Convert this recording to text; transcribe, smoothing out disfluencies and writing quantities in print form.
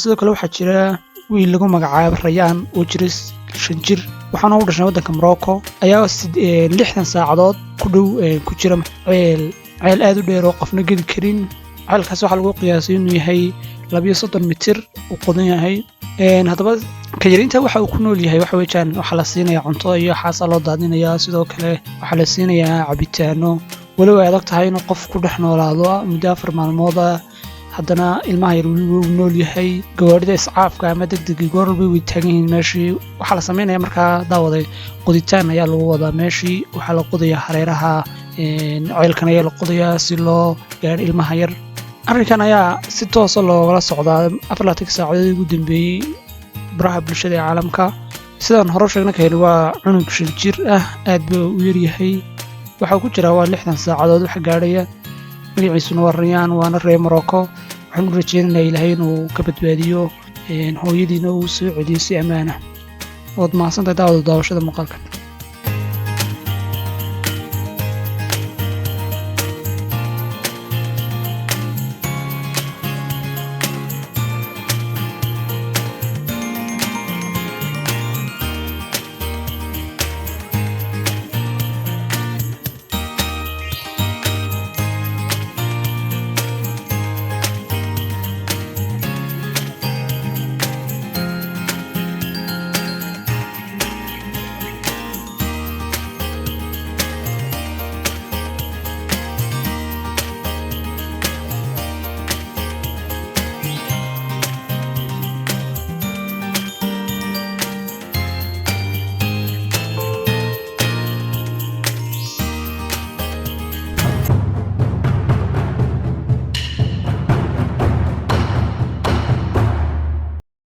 sidoo kale waxaa jira wiil lagu magacaabo Rayaan oo jira 5 jir waxaana u dhashay waddanka Morocco ayaa 60 saacadood ku dhow ku jira ceel aad u dheer oo qofna geli karin ceelkaas waxa lagu qiyaasay inuu yahay 32 mitir oo qodan yahay haddaba ka yarinta waxa uu ku nool yahay waxa weeyaan waxa la siinayaa cunto iyo xaasa loo daadinayaa sidoo kale waxa la siinayaa cabitaano walow ay adag tahay inuu qof ku dhex noolaado muddo 4 maalmood haddana ilmaha yar uu nool yahay gawaarida iscaafka ama degdeg goorba way taagan yihiin meeshii waxa la sameeyaa markaa daawaday qoditaan ayaa lagu wadaa meeshii waxa la qodayaa hareeraha ceelkan ayaa la qodayaa si loo gaar ilmaha yar arrinkan ayaa si toos ah looga socdaa 24 saacadood ugu dambeeyay baraha bulshada ee caalamka sidaan hore sheegnay waa cunug 5 jir ah aad buu u yar yahay waxa ku jira waa 60 saacadood wax gaaraya magaciisuna waa Rayaan waana reer Morocco waxaan u rajeynayaa Ilaahay inuu ka badbaadiyo hooyadiina uu soo celiyo si ammaan ah wad maasanta daawashada muuqaalka